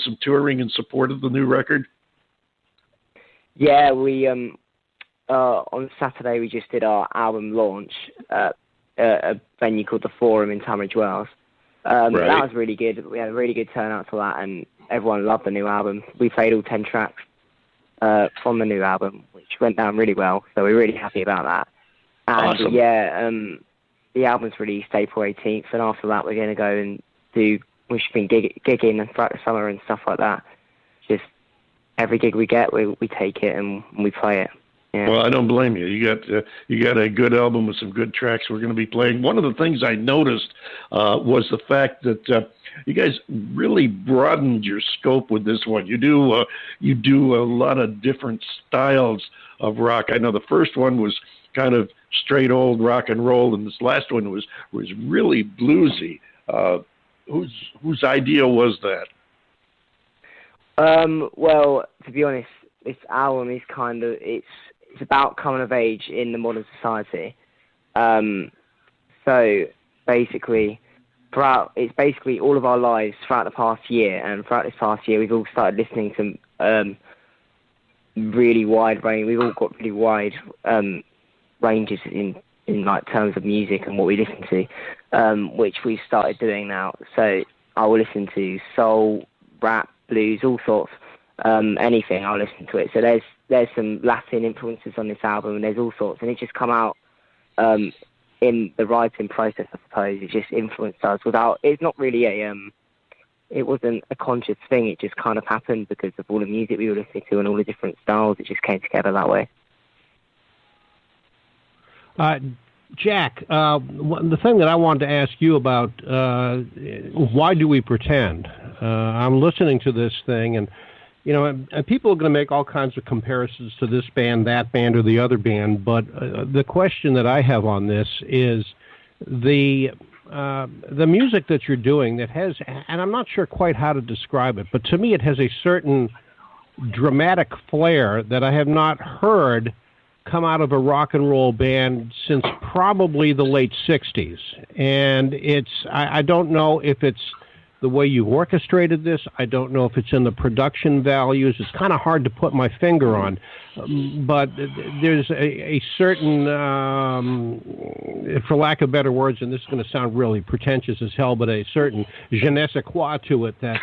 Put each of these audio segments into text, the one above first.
some touring in support of the new record? Yeah, we on Saturday we just did our album launch at a venue called The Forum in Tunbridge Wells. That was really good. We had a really good turnout for that, and everyone loved the new album. We played all 10 tracks from the new album, which went down really well, so we're really happy about that. And awesome. The album's released April 18th, and after that we're going to go and we've been gigging throughout the summer and stuff like that. Just every gig we get, we take it and we play it. Yeah. Well, I don't blame you. You got a good album with some good tracks we're going to be playing. One of the things I noticed was the fact that you guys really broadened your scope with this one. You do a lot of different styles of rock. I know the first one was kind of straight old rock and roll, and this last one was really bluesy. Whose idea was that? Well, to be honest, this album is it's about coming of age in the modern society. So basically, it's basically all of our lives throughout the past year, and throughout this past year, we've all started listening to really wide range. We've all got really wide ranges in like terms of music and what we listen to, which we've started doing now. So I will listen to soul, rap, blues, all sorts. Anything, I'll listen to it. So there's some Latin influences on this album, and there's all sorts, and it just come out in the writing process, I suppose. It just influenced us it's not really it wasn't a conscious thing. It just kind of happened because of all the music we were listening to and all the different styles. It just came together that way. Jack, the thing that I wanted to ask you about, why do we pretend? I'm listening to this thing, and people are going to make all kinds of comparisons to this band, that band, or the other band, but the question that I have on this is the music that you're doing that has, and I'm not sure quite how to describe it, but to me it has a certain dramatic flair that I have not heard come out of a rock and roll band since probably the late 60s. And I don't know if it's the way you orchestrated this. I don't know if it's in the production values. It's kind of hard to put my finger on. But there's a certain, for lack of better words, and this is going to sound really pretentious as hell, but a certain je ne sais quoi to it that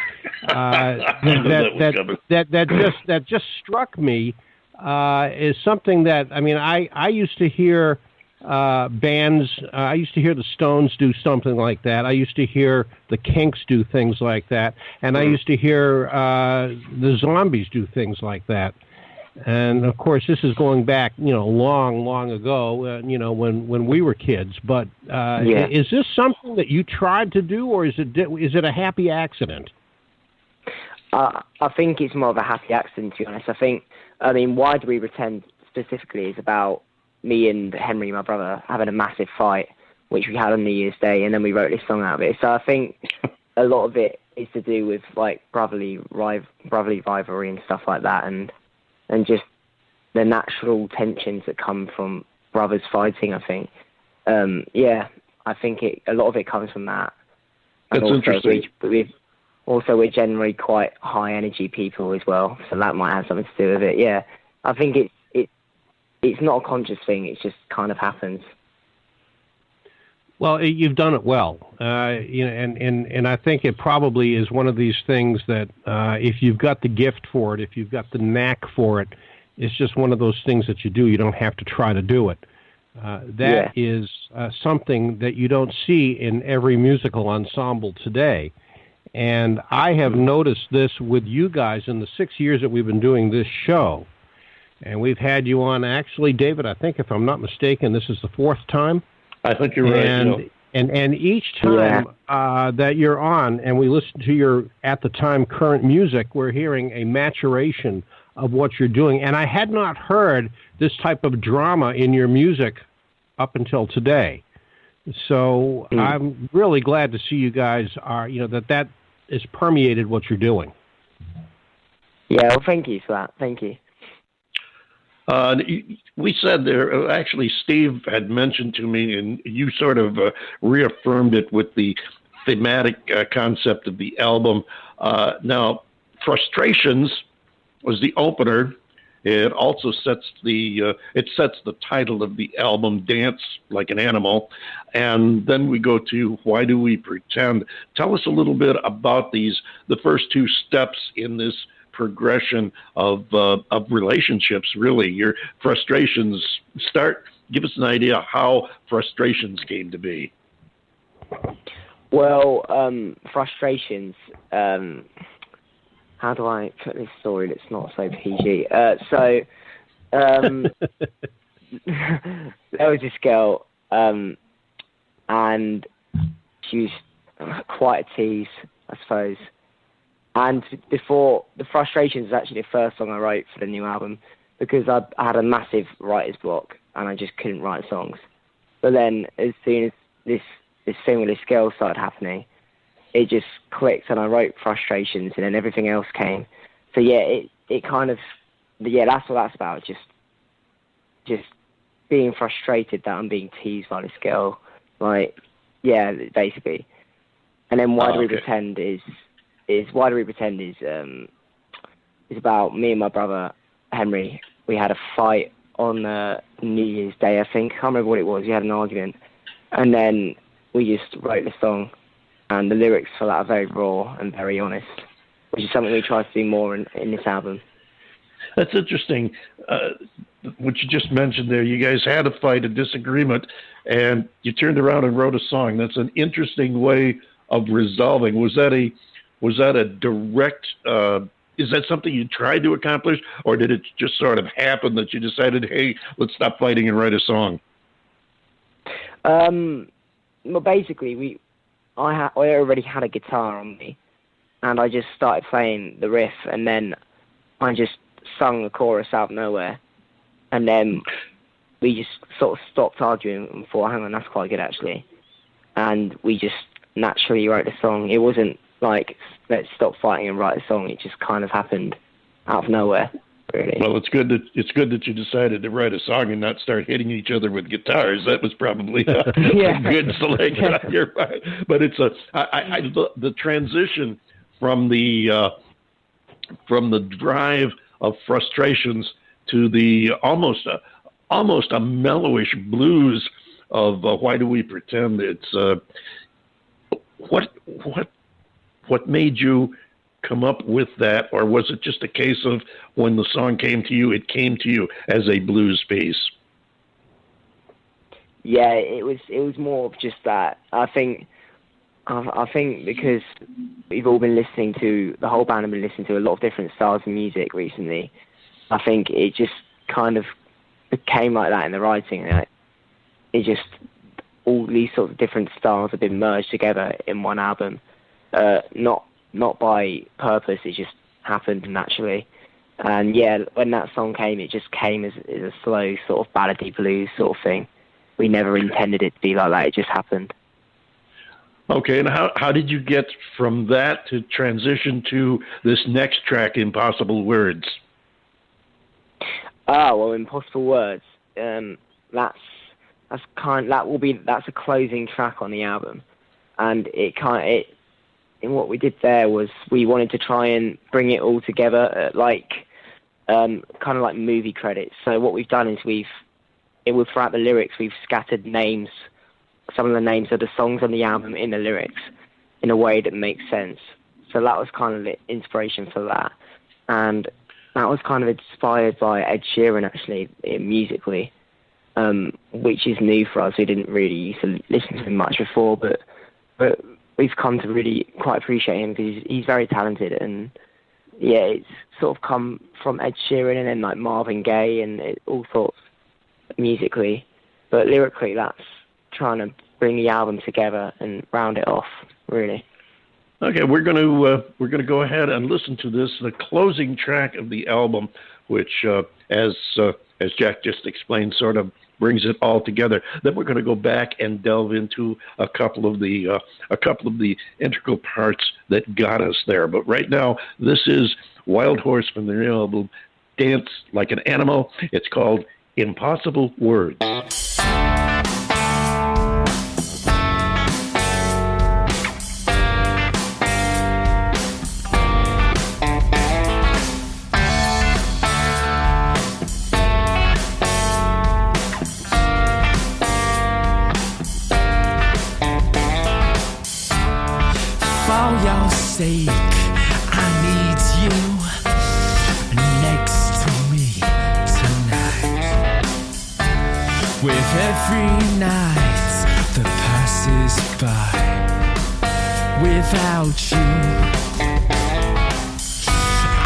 just struck me is something that, I used to hear bands, I used to hear the Stones do something like that. I used to hear the Kinks do things like that. And I used to hear the Zombies do things like that. And, of course, this is going back, long, long ago, when we were kids. But is this something that you tried to do, or is it a happy accident? I think it's more of a happy accident, to be honest. Why do we pretend specifically is about me and Henry, my brother, having a massive fight, which we had on New Year's Day, and then we wrote this song out of it. So I think a lot of it is to do with like brotherly rivalry and stuff like that, and just the natural tensions that come from brothers fighting. I think, I think a lot of it comes from that. That's interesting. We're generally quite high energy people as well, so that might have something to do with it. Yeah, I think it's not a conscious thing. It just kind of happens. Well, you've done it well, and I think it probably is one of these things that if you've got the gift for it, if you've got the knack for it, it's just one of those things that you do. You don't have to try to do it. That is something that you don't see in every musical ensemble today. And I have noticed this with you guys in the 6 years that we've been doing this show. And we've had you on, actually, David, I think if I'm not mistaken, this is the fourth time. I think you're right. And each time that you're on and we listen to your, at the time, current music, we're hearing a maturation of what you're doing. And I had not heard this type of drama in your music up until today. So I'm really glad to see you guys are, that is permeated what you're doing. Yeah, well, thank you for that. Thank you. We said there, actually, Steve had mentioned to me, and you sort of reaffirmed it with the thematic concept of the album. Now, Frustrations was the opener. It also sets the title of the album, Dance Like an Animal. And then we go to Why Do We Pretend? Tell us a little bit about the first two steps in this progression of relationships, really. Your Frustrations give us an idea how Frustrations came to be. Well, Frustrations, how do I put this story that's not so PG? There was this girl, and she was quite a tease, I suppose. And before, the Frustrations was actually the first song I wrote for the new album, because I had a massive writer's block, and I just couldn't write songs. But then, as soon as this thing with this girl started happening, it just clicked, and I wrote Frustrations, and then everything else came. So yeah, it kind of, yeah, that's what that's about. Just being frustrated that I'm being teased by this girl, like, yeah, basically. And then Why Do We Pretend is about me and my brother Henry. We had a fight on New Year's Day, I think. I can't remember what it was. We had an argument, and then we just wrote the song. And the lyrics for that are very raw and very honest, which is something we try to do more in this album. That's interesting. What you just mentioned there, you guys had a fight, a disagreement, and you turned around and wrote a song. That's an interesting way of resolving. Was that a direct, is that something you tried to accomplish, or did it just sort of happen that you decided, hey, let's stop fighting and write a song? Well, basically, I already had a guitar on me, and I just started playing the riff, and then I just sung the chorus out of nowhere, and then we just sort of stopped arguing and thought, hang on, that's quite good actually, and we just naturally wrote the song. It wasn't like, let's stop fighting and write a song. It just kind of happened out of nowhere. Really. Well, it's good that you decided to write a song and not start hitting each other with guitars. That was probably a good selection on your part. But it's the transition from the drive of Frustrations to the almost a mellowish blues of Why Do We Pretend? It's what made you come up with that, or was it just a case of when the song came to you, it came to you as a blues piece? Yeah, it was more of just that. I think because we've all been listening to, the whole band have been listening to a lot of different styles of music recently. I think it just kind of became like that in the writing. It just, all these sorts of different styles have been merged together in one album. Not by purpose, it just happened naturally. And yeah, when that song came, it just came as a slow sort of ballady blues sort of thing. We never intended it to be like that, it just happened. Okay, and how did you get from that to transition to this next track, Impossible Words? Well, Impossible Words, that's a closing track on the album. And and what we did there was we wanted to try and bring it all together, kind of like movie credits. So what we've done is throughout the lyrics, we've scattered names, some of the names of the songs on the album in the lyrics in a way that makes sense. So that was kind of the inspiration for that. And that was kind of inspired by Ed Sheeran, actually, musically, which is new for us. We didn't really used to listen to him much before, but we've come to really quite appreciate him because he's very talented, and yeah, it's sort of come from Ed Sheeran and then like Marvin Gaye and all sorts musically, but lyrically that's trying to bring the album together and round it off, really. Okay, we're going to go ahead and listen to this, the closing track of the album, which as Jack just explained, sort of brings it all together. Then we're going to go back and delve into a couple of the integral parts that got us there. But right now, this is Wild Horse from their album Dance Like an Animal. It's called Impossible Words. every night that passes by without you.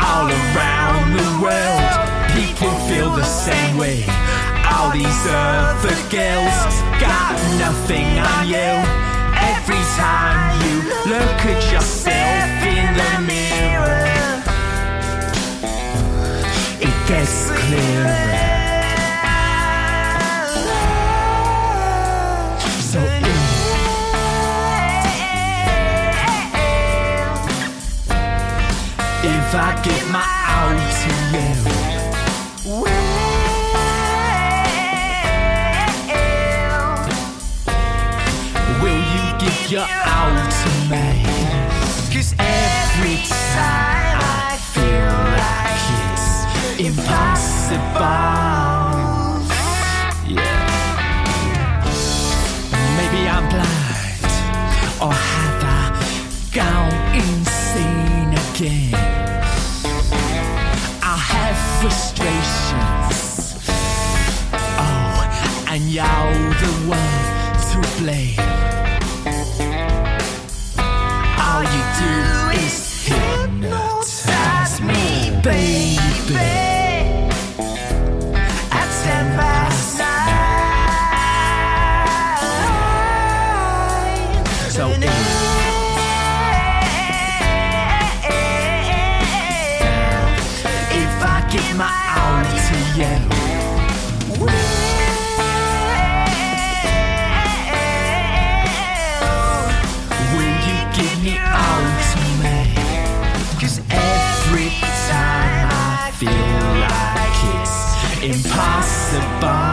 All around the world, people feel the same way. All these other girls got nothing on you. Every time you look at yourself in the mirror, it gets clearer. So if I give my all to you, will you give your all to me? 'Cause every time I feel like it's impossible, yeah. Maybe I'm blind, or have I gone insane again? I have frustrations, oh, and you're the one to blame. All you do is hypnotize me, baby, at 10 past 9. So if I give my all to you, will you give me all to me? 'Cause every time I feel like it's impossible,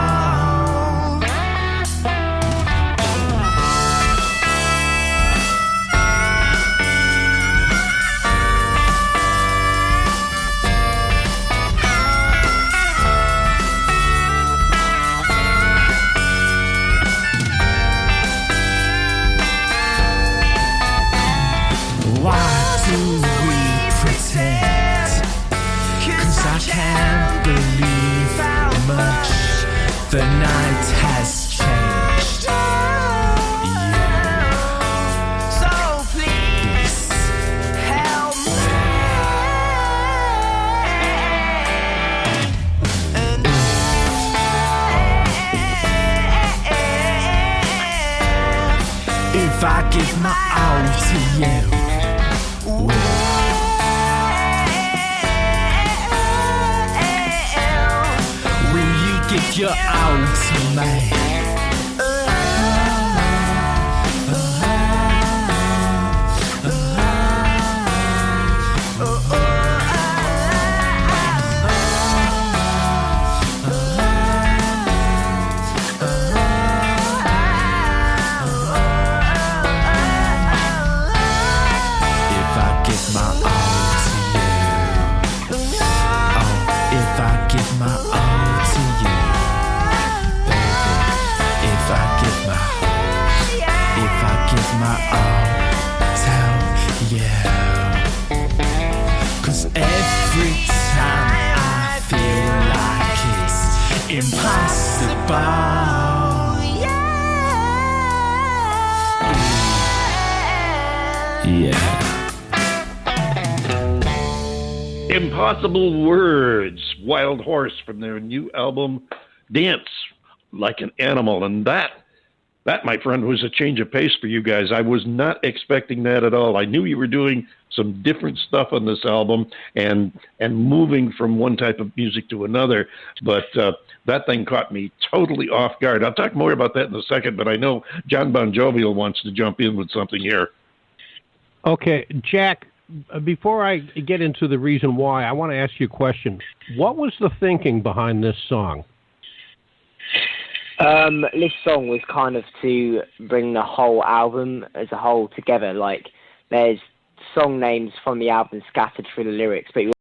why do we pretend? 'Cause I can't believe how much the night has changed. Yeah. So please help me. And if I give my all to you, will you give your all to me? If I give my all to you, oh, if I give my all to you, baby, if I give my all to you, 'cause every time I feel like it's impossible, yeah. Impossible Words, Wild Horse, from their new album, Dance Like an Animal. And that, my friend, was a change of pace for you guys. I was not expecting that at all. I knew you were doing some different stuff on this album and moving from one type of music to another, but that thing caught me totally off guard. I'll talk more about that in a second, but I know John Bon Jovial wants to jump in with something here. Okay, Jack, before I get into the reason why, I want to ask you a question. What was the thinking behind this song? This song was kind of to bring the whole album as a whole together. Like, there's song names from the album scattered through the lyrics, but you